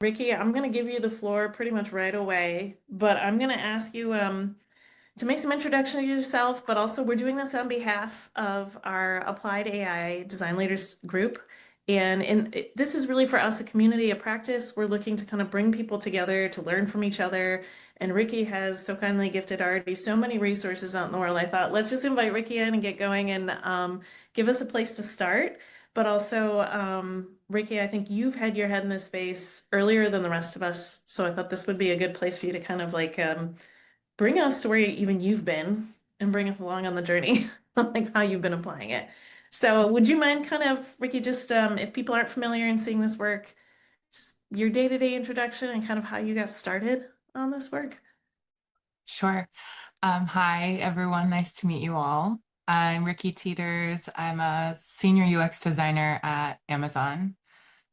Ricky, I'm going to give you the floor pretty much right away, but I'm going to ask you to make some introduction to yourself, but also we're doing this on behalf of our Applied AI Design Leaders group. This is really for us a community, a practice. We're looking to kind of bring people together to learn from each other. And Ricky has so kindly gifted already so many resources out in the world. I thought, let's just invite Ricky in and get going and give us a place to start. But also, Ricky, I think you've had your head in this space earlier than the rest of us. So I thought this would be a good place for you to kind of like bring us to where even you've been and bring us along on the journey, like how you've been applying it. So would you mind kind of, Ricky, just if people aren't familiar in seeing this work, just your day-to-day introduction and kind of how you got started on this work? Sure. Hi, everyone. Nice to meet you all. I'm Ricky Teeters. I'm a senior UX designer at Amazon.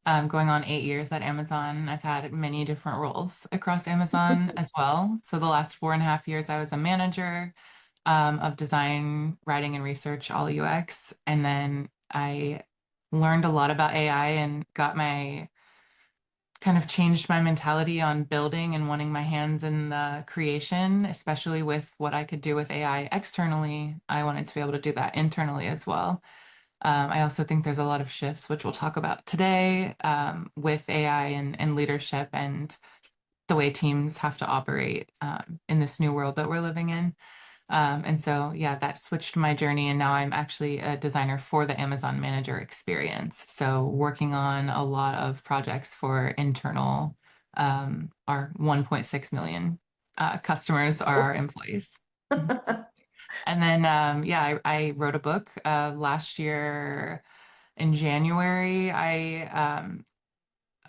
Going on 8 years at Amazon. I've had many different roles across Amazon as well. So the last 4.5 years, I was a manager of design, writing, and research, all UX. And then I learned a lot about AI and got my kind of changed my mentality on building and wanting my hands in the creation, especially with what I could do with AI externally. I wanted to be able to do that internally as well. I also think there's a lot of shifts, which we'll talk about today, with AI and leadership and the way teams have to operate in this new world that we're living in. And so, yeah, that switched my journey. And now I'm actually a designer for the Amazon Manager experience. So, working on a lot of projects for internal, our 1.6 million customers are our employees. And then, yeah, I wrote a book last year in January. I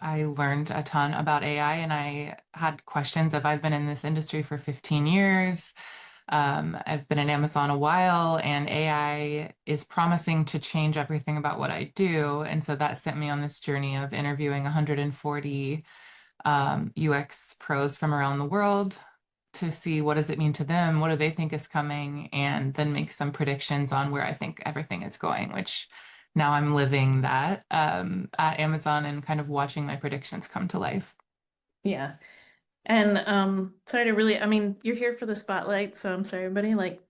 learned a ton about AI and I had questions of I've been in this industry for 15 years. I've been at Amazon a while, and AI is promising to change everything about what I do. And so that sent me on this journey of interviewing 140 UX pros from around the world to see what does it mean to them, what do they think is coming, and then make some predictions on where I think everything is going, which now I'm living that at Amazon and kind of watching my predictions come to life. Yeah. And sorry to really, I mean, you're here for the spotlight, so I'm sorry, everybody, like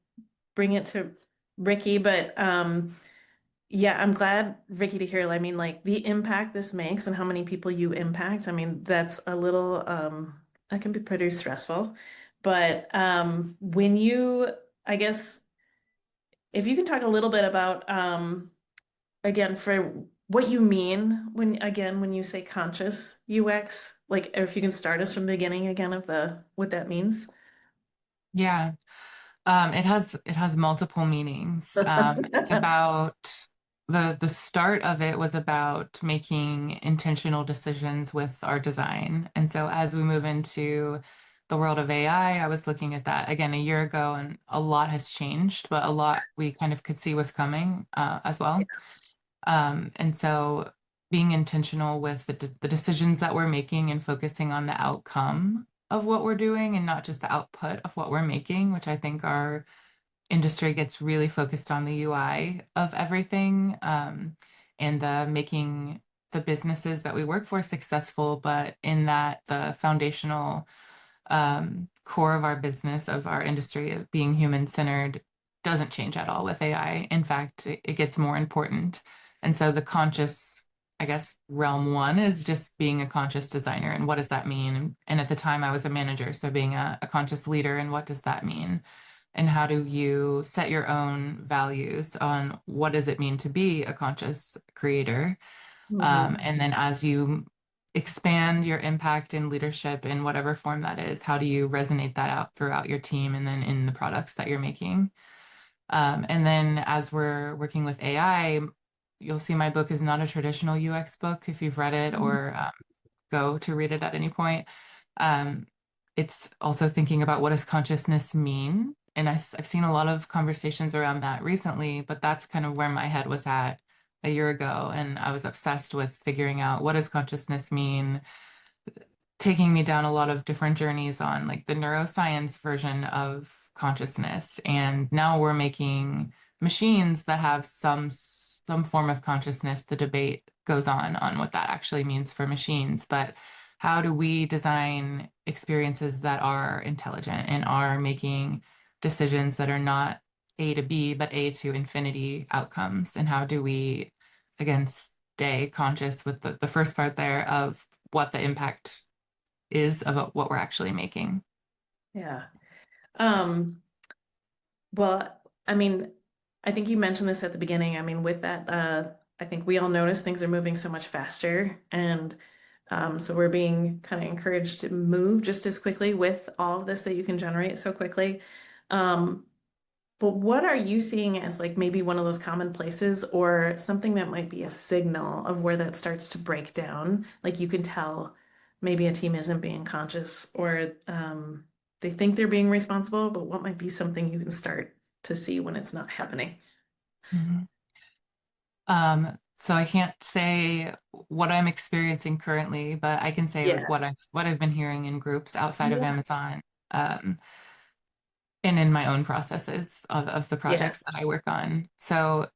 bring it to Ricky, but yeah, I'm glad, Ricky, to hear. I mean, like the impact this makes and how many people you impact. I mean, that's a little that can be pretty stressful. But when you, I guess, if you can talk a little bit about again for what you mean when again when you say conscious UX, like or if you can start us from the beginning again of the what that means. Yeah. It has multiple meanings. It's about the start of it was about making intentional decisions with our design. And so as we move into the world of AI, I was looking at that again a year ago, and a lot has changed, but a lot we kind of could see was coming as well. And so being intentional with the decisions that we're making and focusing on the outcome of what we're doing and not just the output of what we're making, which I think our industry gets really focused on the UI of everything, and the making the businesses that we work for successful, but in that the foundational core of our business, of our industry, of being human-centered doesn't change at all with AI. In fact, it gets more important. And so the conscious, I guess, realm one is just being a conscious designer. And what does that mean? And at the time I was a manager, so being a conscious leader, and what does that mean? And how do you set your own values on what does it mean to be a conscious creator? Mhm. And then as you expand your impact in leadership in whatever form that is, how do you resonate that out throughout your team and then in the products that you're making? And then as we're working with AI, you'll see my book is not a traditional UX book if you've read it or go to read it at any point. Um, it's also thinking about what does consciousness mean? And I've seen a lot of conversations around that recently, but that's kind of where my head was at a year ago. And I was obsessed with figuring out what does consciousness mean, taking me down a lot of different journeys on like the neuroscience version of consciousness. And now we're making machines that have some form of consciousness. The debate goes on what that actually means for machines, but how do we design experiences that are intelligent and are making decisions that are not A to B, but A to infinity outcomes? And how do we, again, stay conscious with the first part there of what the impact is of what we're actually making? Yeah. Um, well, I mean, I think you mentioned this at the beginning. I mean, with that, I think we all notice things are moving so much faster, and so we're being kind of encouraged to move just as quickly with all of this that you can generate so quickly. Um, but what are you seeing as like maybe one of those common places or something that might be a signal of where that starts to break down? Like you can tell maybe a team isn't being conscious or they think they're being responsible, but what might be something you can start to see when it's not happening? Mhm. So I can't say what I'm experiencing currently, but I can say like Yeah. what I've been hearing in groups outside of Yeah. Amazon, and in my own processes of the Yeah. projects that I work on. So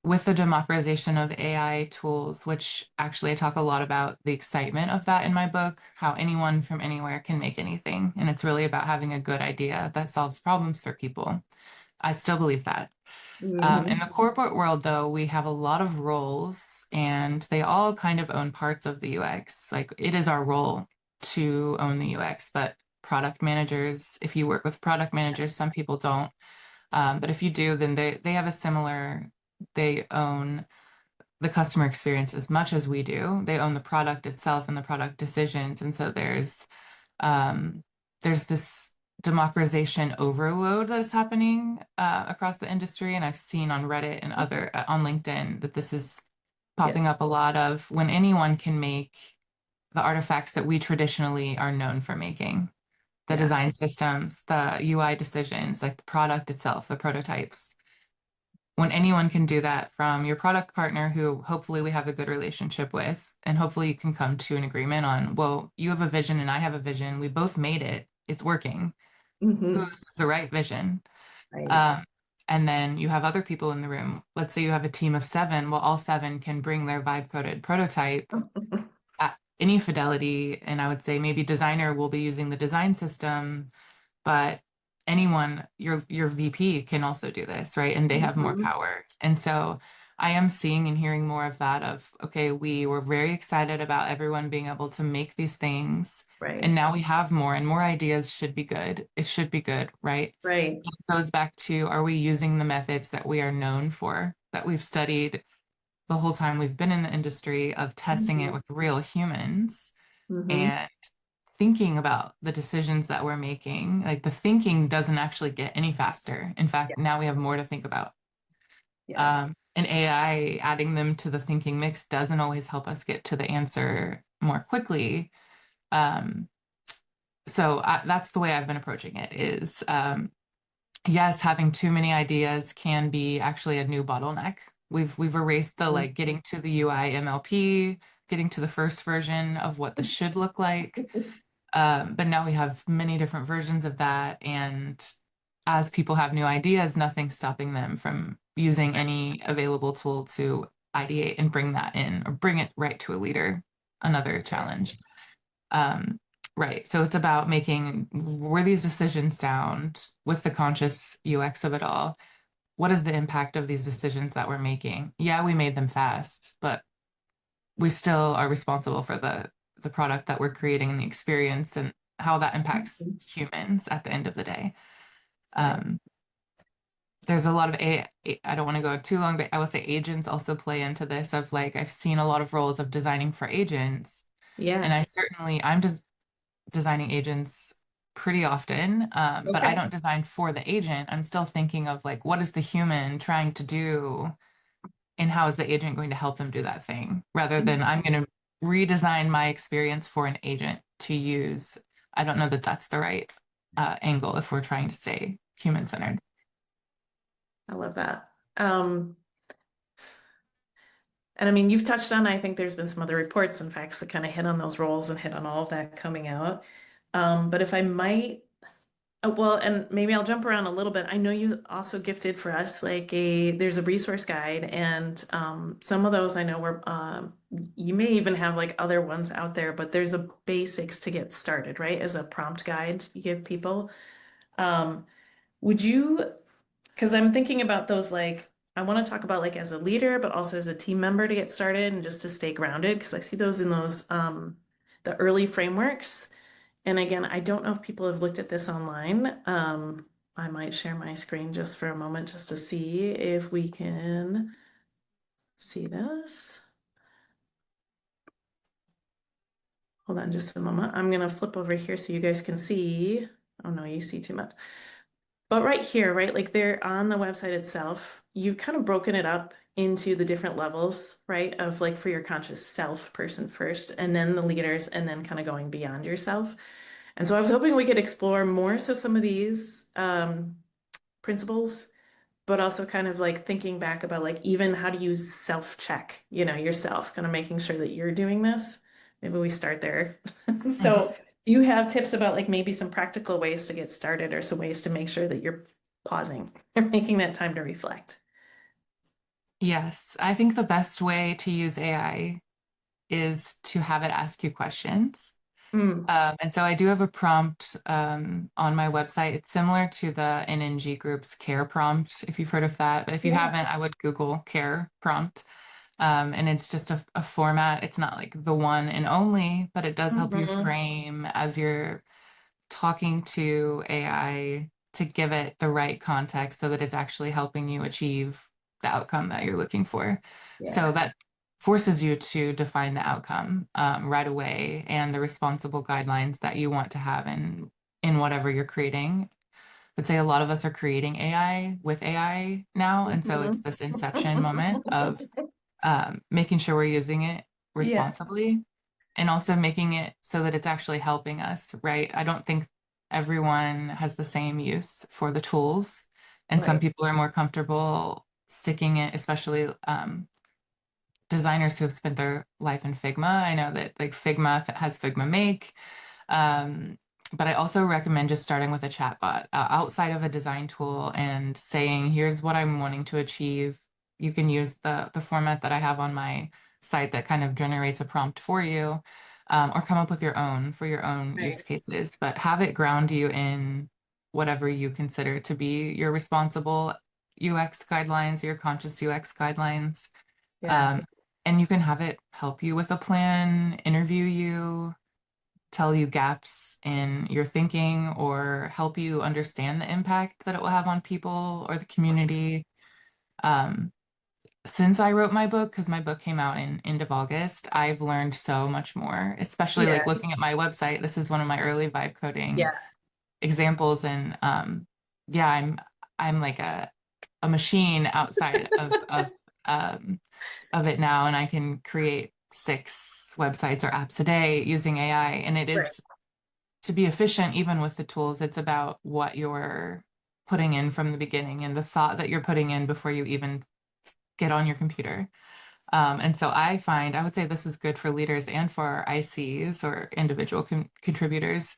with the democratization of AI tools, which actually I talk a lot about the excitement of that in my book, how anyone from anywhere can make anything. And it's really about having a good idea that solves problems for people. I still believe that. In Hmm. the corporate world, though, we have a lot of roles and they all kind of own parts of the UX. Like it is our role to own the UX, but product managers, if you work with product managers, some people don't. But if you do, then they have a similar, they own the customer experience as much as we do. They own the product itself and the product decisions. And so um, there's this democratization overload that is happening across the industry. And I've seen on Reddit and on LinkedIn that this is Yes. popping up a lot of when anyone can make the artifacts that we traditionally are known for making, the Yeah. design systems, the UI decisions, like the product itself, the prototypes. When anyone can do that from your product partner, who hopefully we have a good relationship with, and hopefully you can come to an agreement on, well, you have a vision and I have a vision. We both made it. It's working. Hmm. Who's the right vision? Right. Um, and then you have other people in the room. Let's say you have a team of seven. Well, all seven can bring their vibe coded prototype at any fidelity. And I would say maybe designer will be using the design system, but anyone, your VP can also do this, right? And they have more Hmm. power. And so I am seeing and hearing more of that of, okay, we were very excited about everyone being able to make these things. And Right. now we have more and more ideas should be good. It should be good, right? Right. It goes back to, are we using the methods that we are known for, that we've studied the whole time we've been in the industry of testing it Hmm. with real humans Hmm. and thinking about the decisions that we're making? Like the thinking doesn't actually get any faster. In Yeah. fact, now we have more to think about. Yes. And AI, adding them to the thinking mix doesn't always help us get to the answer more quickly. Um, that's the way I've been approaching it is yes, having too many ideas can be actually a new bottleneck. We've erased the like getting to the UI MLP, getting to the first version of what this should look like. But now we have many different versions of that. And as people have new ideas, nothing's stopping them from using any available tool to ideate and bring that in or bring it right to a leader. Another challenge. Um, right. So it's about making, were these decisions sound with the conscious UX of it all? What is the impact of these decisions that we're making? Yeah, we made them fast, but we still are responsible for the product that we're creating and the experience and how that impacts Mhm. humans at the end of the day. Right. Um, there's a lot of I don't want to go too long, but I will say agents also play into this of like I've seen a lot of roles of designing for agents, and Yeah. I'm just designing agents pretty often, but I Okay. don't design for the agent. I'm still thinking of like what is the human trying to do and how is the agent going to help them do that thing rather than I'm going to redesign my experience for an agent to use. I don't know that that's the right angle if we're trying to stay human centered. I love that. And I mean, you've touched on, I think there's been some other reports and facts that kind of hit on those roles and hit on all of that coming out. But if I might Well, and maybe I'll jump around a little bit. I know you also gifted for us there's a resource guide, and some of those I know were you may even have like other ones out there, but there's a basics to get started, right? As a prompt guide you give people. Um, would you, because I'm thinking about those I want to talk about like as a leader, but also as a team member to get started and just to stay grounded, because I see those in those the early frameworks. And again, I don't know if people have looked at this online. I might share my screen just for a moment just to see if we can see this. Hold on just a moment. I'm going to flip over here so you guys can see. Oh no, you see too much. But right here, right, like they're on the website itself, you've kind of broken it up into the different levels, right, of like for your conscious self person first, and then the leaders, and then kind of going beyond yourself. And so I was hoping we could explore more so some of these principles, but also kind of like thinking back about like even how do you self-check, yourself, kind of making sure that you're doing this. Maybe we start there. Mhm. So do you have tips about like maybe some practical ways to get started or some ways to make sure that you're pausing or making that time to reflect? Yes, I think the best way to use AI is to have it ask you questions. Mm. And so I do have a prompt on my website. It's similar to the NNG Group's CARE prompt, if you've heard of that. But if you Yeah. haven't, I would Google CARE prompt. And it's just a format. It's not like the one and only, but it does help you Mhm. frame as you're talking to AI to give it the right context so that it's actually helping you achieve the outcome that you're looking for. So Yeah. that forces you to define the outcome right away and the responsible guidelines that you want to have in whatever you're creating. I'd say a lot of us are creating AI with AI now, and so it's Mhm. this inception moment of making sure we're using it Yeah. responsibly and also making it so that it's actually helping us, right? I don't think everyone has the same use for the tools, and some Right. people are more comfortable sticking it, especially designers who have spent their life in Figma. I know that like Figma has Figma Make, um, but I also recommend just starting with a chatbot outside of a design tool and saying, "Here's what I'm wanting to achieve." You can use the format that I have on my site that kind of generates a prompt for you, or come up with your own for your own use Right. cases. But have it ground you in whatever you consider to be your responsible UX guidelines, your conscious UX guidelines. Yeah. Um, and you can have it help you with a plan, interview you, tell you gaps in your thinking, or help you understand the impact that it will have on people or the community. Um, since I wrote my book, because my book came out in end of August, I've learned so much more, especially like Yeah. looking at my website. This is one of my early vibe coding Yeah. examples. And yeah, I'm like a machine outside um, of it now, and I can create 6 websites or apps a day using AI. And it Right. is to be efficient, even with the tools, it's about what you're putting in from the beginning and the thought that you're putting in before you even get on your computer. And so I find, I would say this is good for leaders and for ICs or individual contributors.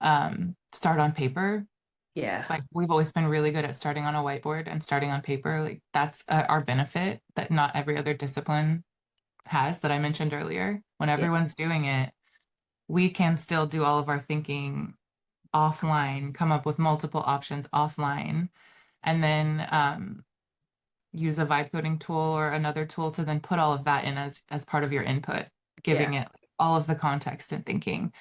Start on paper. Yeah. Like we've always been really good at starting on a whiteboard and starting on paper. Like that's our benefit that not every other discipline has that I mentioned earlier. When Yeah. everyone's doing it, we can still do all of our thinking offline, come up with multiple options offline, and then use a vibe coding tool or another tool to then put all of that in as part of your input, Yeah. giving it all of the context and thinking.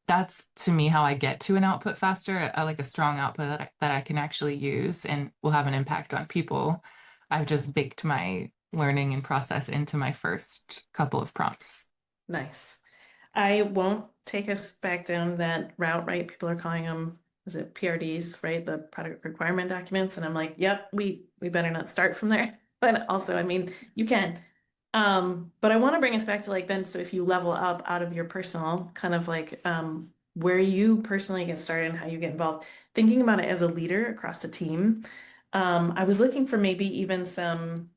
That's to me how I get to an output faster, like a strong output that I can actually use and will have an impact on people. I've just baked my learning and process into my first couple of prompts. Nice. I won't take us back down that route, right? People are calling them, is it PRDs, right? The product requirement documents. And I'm like, yep, we better not start from there. But also, I mean, you can. But I want to bring us back to like then, so if you level up out of your personal, kind of like where you personally get started and how you get involved, thinking about it as a leader across the team. I was looking for maybe even some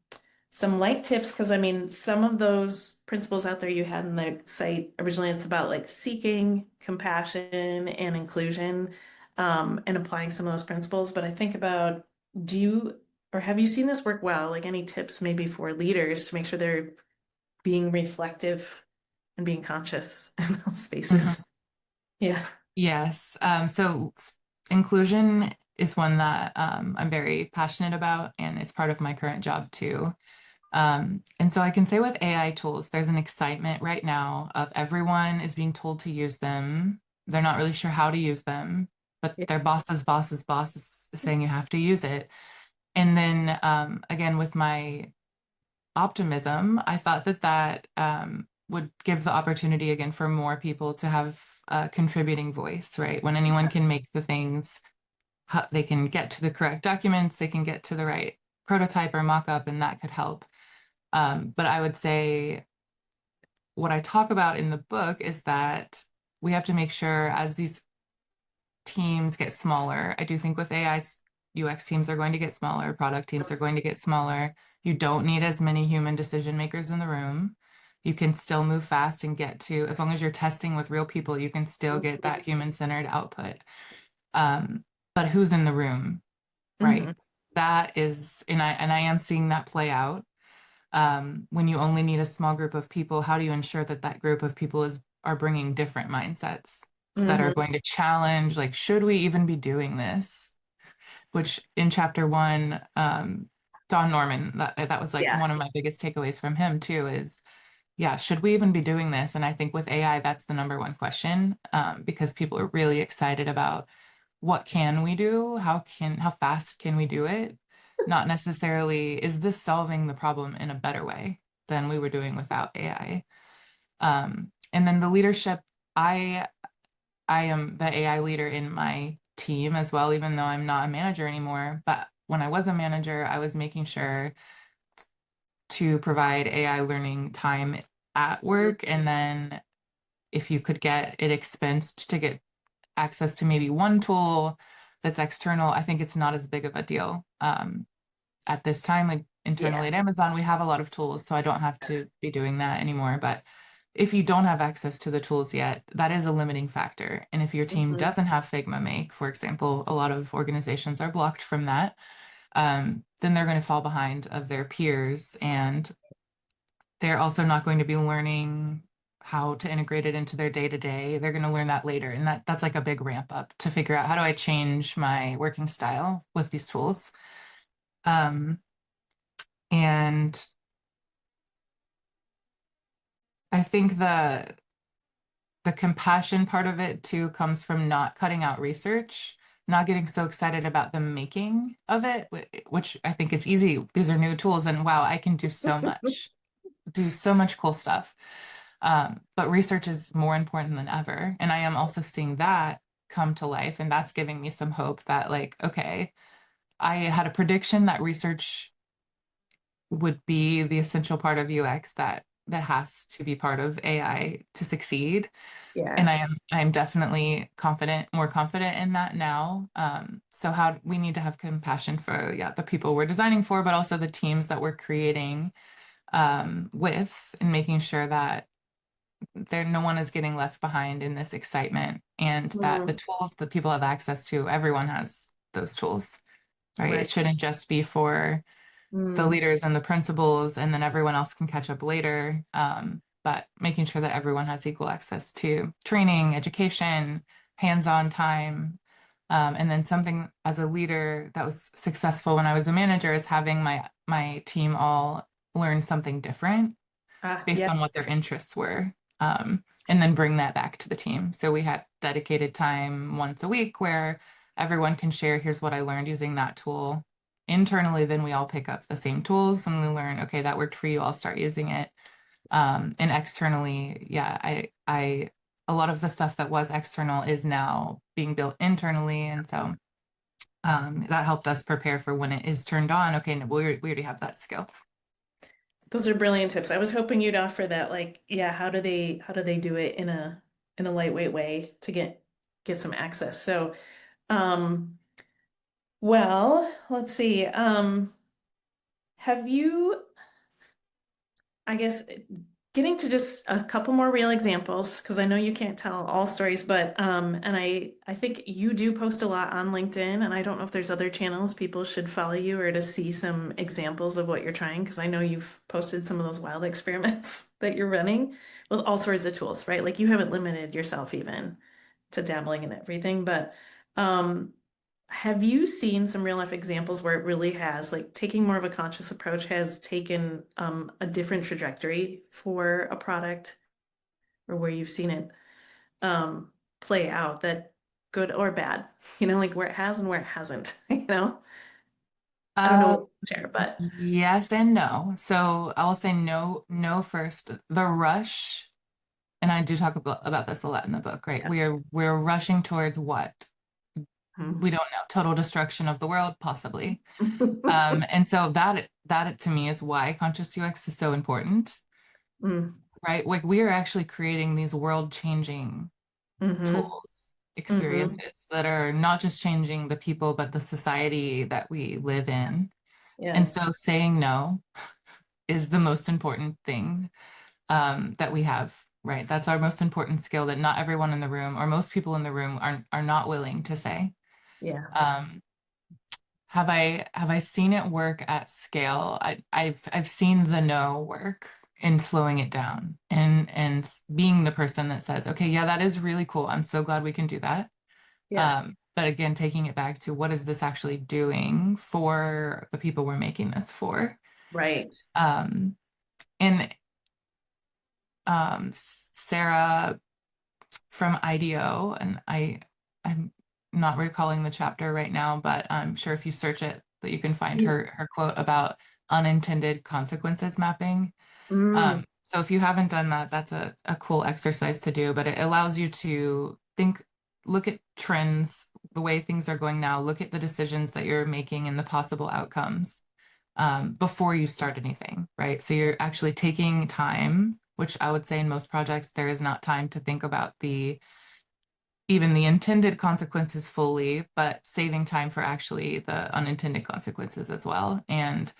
light tips because I mean some of those principles out there you had in the site originally it's about like seeking compassion and inclusion. and applying some of those principles. But I think about, do you or have you seen this work well? Like any tips maybe for leaders to make sure they're being reflective and being conscious in those Mhm. spaces? Yeah. Yes. Inclusion is one that I'm very passionate about, and it's part of my current job too. And so I can say with AI tools, there's an excitement right now of everyone is being told to use them. They're not really sure how to use them, but Yeah. their boss is saying you have to use it. And then again, with my optimism, I thought that would give the opportunity again for more people to have a contributing voice, right? When anyone can make the things, they can get to the correct documents, they can get to the right prototype or mock-up, and that could help. But I would say what I talk about in the book is that we have to make sure as these teams get smaller, I do think with AI, UX teams are going to get smaller, product teams are going to get smaller. You don't need as many human decision makers in the room. You can still move fast and get to, as long as you're testing with real people, you can still get that human-centered output. Um, but who's in the room, Hmm. right? That is, and I am seeing that play out. When you only need a small group of people, how do you ensure that that group of people are bringing different mindsets that are Hmm. going to challenge, like, should we even be doing this? Which in chapter one, Don Norman, that was like Yeah. one of my biggest takeaways from him too, is yeah, should we even be doing this? And I think with AI, that's the number one question, because people are really excited about what can we do? How fast can we do it? Not necessarily, is this solving the problem in a better way than we were doing without AI? And then the leadership, I I am the AI leader in my team as well, even though I'm not a manager anymore. But when I was a manager, I was making sure to provide AI learning time at work. And then if you could get it expensed to get access to maybe one tool that's external, I think it's not as big of a deal. At this time, like Yeah. internally at Amazon, we have a lot of tools, so I don't have to be doing that anymore. But if you don't have access to the tools yet, that is a limiting factor. And if your team Hmm. doesn't have Figma Make, for example, a lot of organizations are blocked from that, then they're going to fall behind of their peers, and they're also not going to be learning how to integrate it into their day to day. They're going to learn that later, and that's like a big ramp up to figure out how do I change my working style with these tools. Um, and I think the compassion part of it too comes from not cutting out research, not getting so excited about the making of it, which I think it's easy. These are new tools, and wow, I can do so much cool stuff. But research is more important than ever. And I am also seeing that come to life. And that's giving me some hope that, like, okay, I had a prediction that research would be the essential part of UX that has to be part of AI to succeed. And Yeah. I am definitely more confident in that now. So how we need to have compassion for, yeah, the people we're designing for, but also the teams that we're creating with, and making sure that no one is getting left behind in this excitement, and that the Mm. tools that people have access to, everyone has those tools, right? Right. It shouldn't just be for the Mm. leaders and the principals, and then everyone else can catch up later. But making sure that everyone has equal access to training, education, hands-on time. And then something as a leader that was successful when I was a manager is having my team all learn something different based Yeah. on what their interests were, and then bring that back to the team. So we had dedicated time once a week where everyone can share, here's what I learned using that tool. Internally, then we all pick up the same tools and we learn, okay, that worked for you, I'll start using it. And externally, yeah, a lot of the stuff that was external is now being built internally. And so that helped us prepare for when it is turned on. Okay, no, we already have that skill. Those are brilliant tips. I was hoping you'd offer that, like, yeah, how do they do it in a lightweight way to get some access. So, um, well, let's see. Have you, I guess, getting to just a couple more real examples because I know you can't tell all stories, but and I think you do post a lot on LinkedIn, and I don't know if there's other channels people should follow you or to see some examples of what you're trying because I know you've posted some of those wild experiments that you're running with all sorts of tools, right? Like you haven't limited yourself even to dabbling in everything, but um have you seen some real life examples where it really has, like taking more of a conscious approach has taken a different trajectory for a product or where you've seen it play out that good or bad, like where it has and where it hasn't, I don't know Uh, what to share, but yes and no. So I will say no, no first. The rush, and I do talk about this a lot in the book, right? yeah. We're rushing towards what? Hmm. We don't know. Total destruction of the world, possibly. And so that to me is why conscious UX is so important, Mm. right? Like we are actually creating these world-changing Hmm. tools, Hmm. experiences that are not just changing the people, but the society that we live in. Yeah. And so saying no is the most important thing that we have, right? That's our most important skill that not everyone in the room or most people in the room are not willing to say. Yeah. Um, have I seen it work at scale? I've seen the no work in slowing it down and being the person that says, okay, yeah, that is really cool. I'm so glad we can do that. Yeah. But again, taking it back to what is this actually doing for the people we're making this for? Right. Um, and Sarah from IDEO, and I'm not recalling the chapter right now, but I'm sure if you search it that you can find Yeah. her quote about unintended consequences mapping. Mm. So if you haven't done that, that's a cool exercise to do, but it allows you to think, look at trends, the way things are going now, look at the decisions that you're making and the possible outcomes before you start anything, right? So you're actually taking time, which I would say in most projects, there is not time to think about even the intended consequences fully, but saving time for actually the unintended consequences as well. And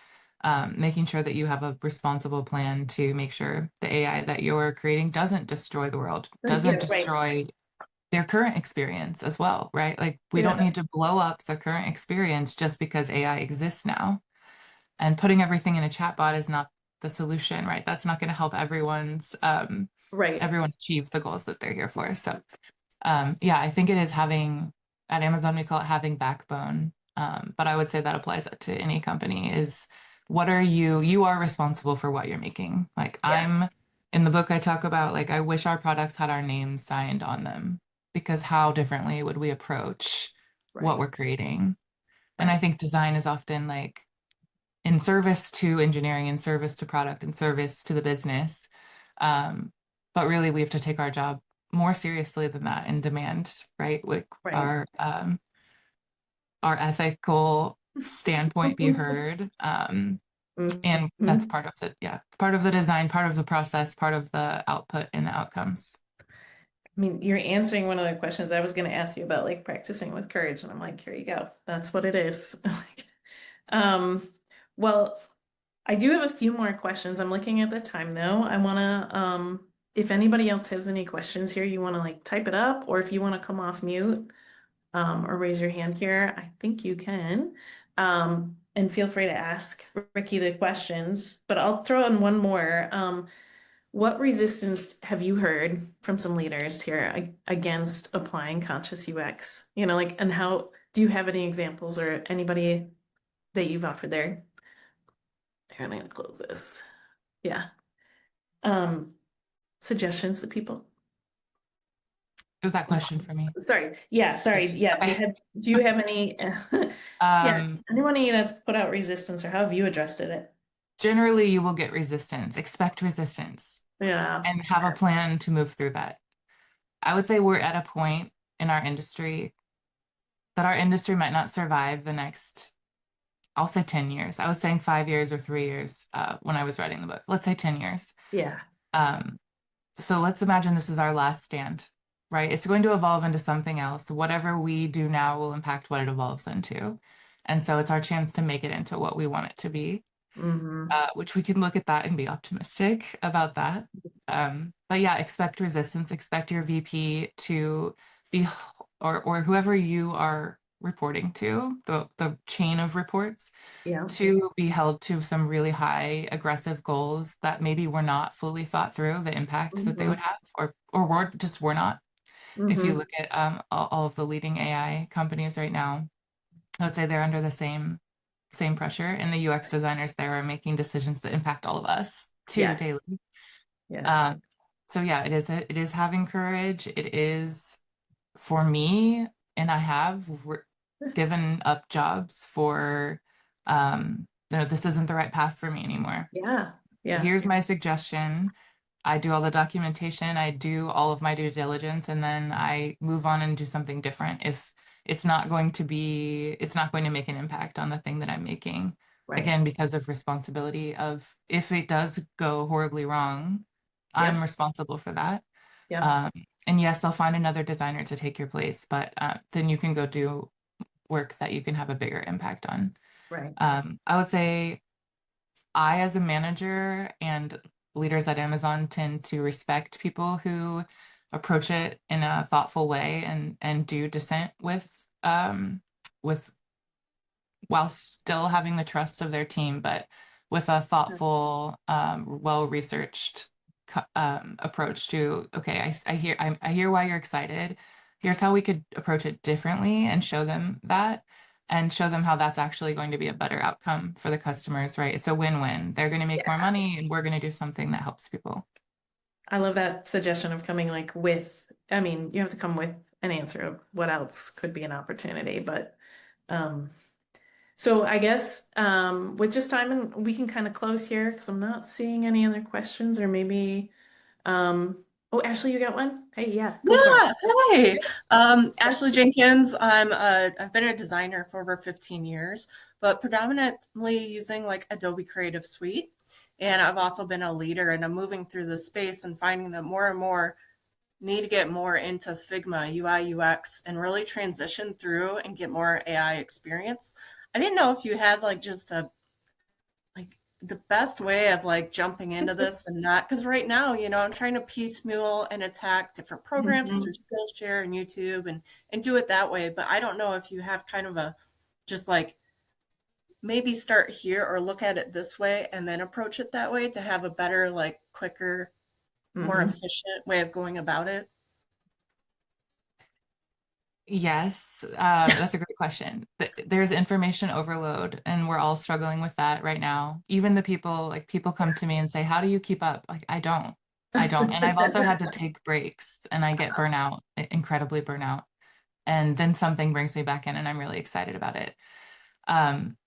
making sure that you have a responsible plan to make sure the AI that you're creating doesn't destroy the world, doesn't Yeah. Right. destroy their current experience as well, right? Like we don't Yeah. need to blow up the current experience just because AI exists now. And putting everything in a chatbot is not the solution, right? That's not going to help Right. everyone achieve the goals that they're here for. So yeah, I think it is having at Amazon we call it having backbone. But I would say that applies to any company is what are you are responsible for what you're making. Like Yeah. I'm in the book I talk about like I wish our products had our names signed on them because how differently would we approach what Right. we're creating? And I Right. think design is often like in service to engineering, in service to product, in service to the business. Um, but really, we have to take our job more seriously than that and demand, right? Like Right. our ethical standpoint be heard. And that's Mhm. part of part of the design, part of the process, part of the output and the outcomes. I mean, you're answering one of the questions I was going to ask you about, like practicing with courage, and I'm like, here you go. That's what it is. Um, well, I do have a few more questions. I'm looking at the time though. I want to, if anybody else has any questions here, you want to like type it up, or if you want to come off mute, or raise your hand here, I think you can. And feel free to ask Ricky the questions, but I'll throw in one more. What resistance have you heard from some leaders here against applying conscious UX? Like, and how do you have any examples or anybody that you've offered there? Here, I'm gonna close this. Yeah. Um, Suggestions to people. Is that question for me? Sorry. Yeah, sorry. Okay. Yeah. Okay. Do you have any, yeah, Um, anyone that's put out resistance or how have you adjusted it? Generally, you will get resistance. Expect resistance Yeah. and have a plan to move through that. I would say we're at a point in our industry that our industry might not survive the next, I'll say 10 years. I was saying 5 years or 3 years when I was writing the book. Let's say 10 years. Yeah. Um, so let's imagine this is our last stand, right? It's going to evolve into something else. Whatever we do now will impact what it evolves into. And so it's our chance to make it into what we want it to be. which we can look at that and be optimistic about that. But yeah, expect resistance, expect your VP to be, or whoever you are reporting to, the chain of reports, Yeah. to be held to some really high aggressive goals that maybe were not fully thought through, the impact that they would Mm-hmm. have, or were not. If you Mm-hmm. look at all of the leading AI companies right now, I would say they're under the same pressure, and the UX designers there are making decisions that impact all of us too Yes. daily. Yes. Um, so yeah, it is having courage. It is for me, and I have given up jobs for this isn't the right path for me anymore. Yeah. Yeah. Here's my suggestion. I do all the documentation, I do all of my due diligence, and then I move on and do something different if it's not going to make an impact on the thing that I'm making. Right. Again, because of responsibility of if it does go horribly wrong, I'm Yep. responsible for that. Yep. Um, and yes, they'll find another designer to take your place, but then you can go do work that you can have a bigger impact on. Right. I would say I, as a manager, and leaders at Amazon tend to respect people who approach it in a thoughtful way and do dissent with while still having the trust of their team, but with a thoughtful, well-researched approach to, okay, I hear why you're excited. Here's how we could approach it differently and show them that and show them how that's actually going to be a better outcome for the customers, right? It's a win-win. They're going to make more Yeah. money and we're going to do something that helps people. I love that suggestion of coming like with, I mean, you have to come with an answer of what else could be an opportunity, but um so I guess with just time and we can kind of close here because I'm not seeing any other questions or maybe oh Ashley, you got one? Hey, yeah, go for it. Yeah, hi. Ashley Jenkins. I've been a designer for over 15 years, but predominantly using like Adobe Creative Suite. And I've also been a leader, and I'm moving through this space and finding that more and more need to get more into Figma, UI, UX, and really transition through and get more AI experience. I didn't know if you had like just a like the best way of like jumping into this and not because right now, I'm trying to piecemeal and attack different programs through Mhm. Skillshare and YouTube and do it that way. But I don't know if you have kind of a just like maybe start here or look at it this way and then approach it that way to have a better, like quicker, more Mhm. efficient way of going about it. Yes, that's a great question. There's information overload, and we're all struggling with that right now. Even the people, like people come to me and say, "How do you keep up?" Like, I don't. And I've also had to take breaks, and I get burnout, incredibly burnout. And then something brings me back in, and I'm really excited about it. Um,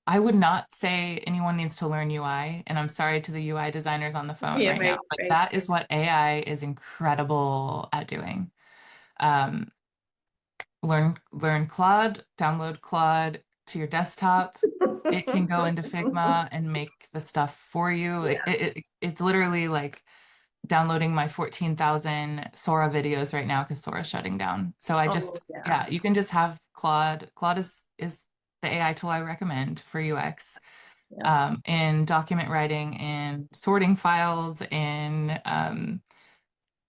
I would not say anyone needs to learn UI, and I'm sorry to the UI designers on the phone Yeah, right now, right, but right. that is what AI is incredible at doing. Um, learn Claude, download Claude to your desktop. It can go into Figma and make the stuff for you. Yeah. It's literally like downloading my 14,000 Sora videos right now because Sora's shutting down. So Oh, yeah. yeah, you can just have Claude. Claude is the AI tool I recommend for UX, Yes. in document writing, in sorting files, in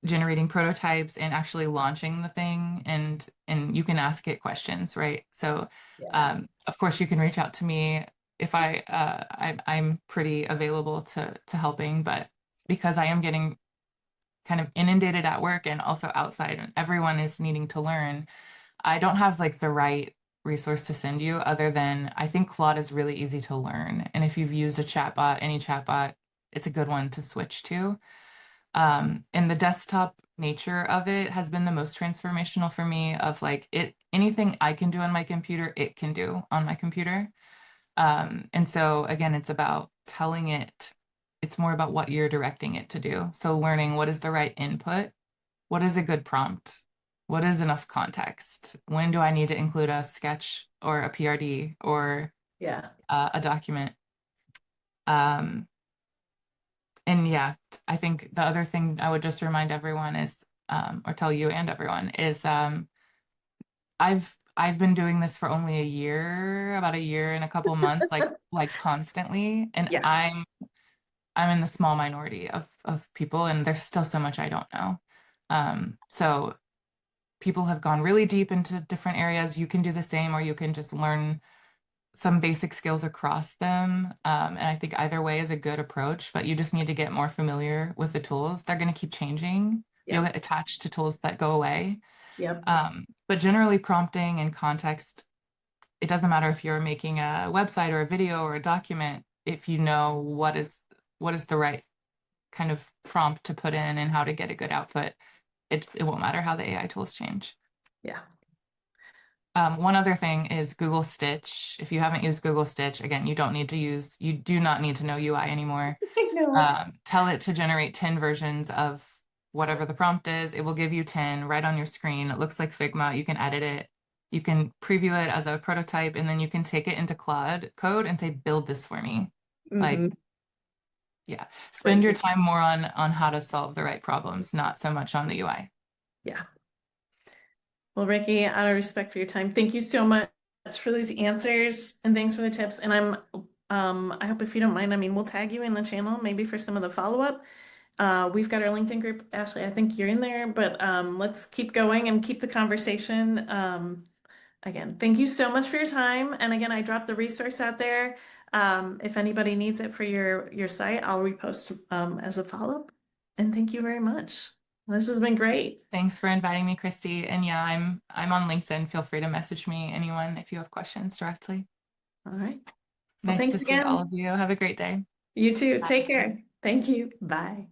generating prototypes, and actually launching the thing, and you can ask it questions, right? So Yeah. of course you can reach out to me if I'm pretty available to helping, but because I am getting kind of inundated at work and also outside and everyone is needing to learn, I don't have like the right resource to send you other than I think Claude is really easy to learn, and if you've used a chatbot, any chatbot, it's a good one to switch to. And the desktop nature of it has been the most transformational for me, of like anything I can do on my computer, it can do on my computer. And so again, it's more about what you're directing it to do. So learning what is the right input, what is a good prompt, what is enough context, when do I need to include a sketch or a PRD or Yeah. a document. Um, and yeah, I think the other thing I would just remind everyone is, or tell you and everyone is, I've I've been doing this for only a year, about a year and a couple months, like constantly, and Yes. I'm in the small minority of people, and there's still so much I don't know. So people have gone really deep into different areas. You can do the same, or you can just learn some basic skills across them. And I think either way is a good approach, but you just need to get more familiar with the tools. They're going to keep changing. You'll Yep. get attached to tools that go away. Yep. But generally, prompting and context, it doesn't matter if you're making a website or a video or a document, if you know what is the right kind of prompt to put in and how to get a good output, it won't matter how the AI tools change. Yeah. One other thing is Google Stitch. If you haven't used Google Stitch, again, you do not need to know UI anymore. I know. Tell it to generate 10 versions of whatever the prompt is. It will give you 10 right on your screen. It looks like Figma. You can edit it. You can preview it as a prototype, and then you can take it into Claude Code and say, build this for me. Like, Mhm. yeah, spend your Great. time more on how to solve the right problems, not so much on the UI. Yeah. Well, Ricky, out of respect for your time, thank you so much for these answers and thanks for the tips. And I hope if you don't mind, I mean, we'll tag you in the channel maybe for some of the follow-up. We've got our LinkedIn group. Ashley, I think you're in there, but let's keep going and keep the conversation. Again, thank you so much for your time. And again, I dropped the resource out there. If anybody needs it for your site, I'll repost as a follow-up. And thank you very much. This has been great. Thanks for inviting me, Christy. And yeah, I'm on LinkedIn. Feel free to message me, anyone, if you have questions directly. All right. Well, Nice thanks to see all again. of you. Have a great day. You too. Bye. Take care. Thank you. Bye.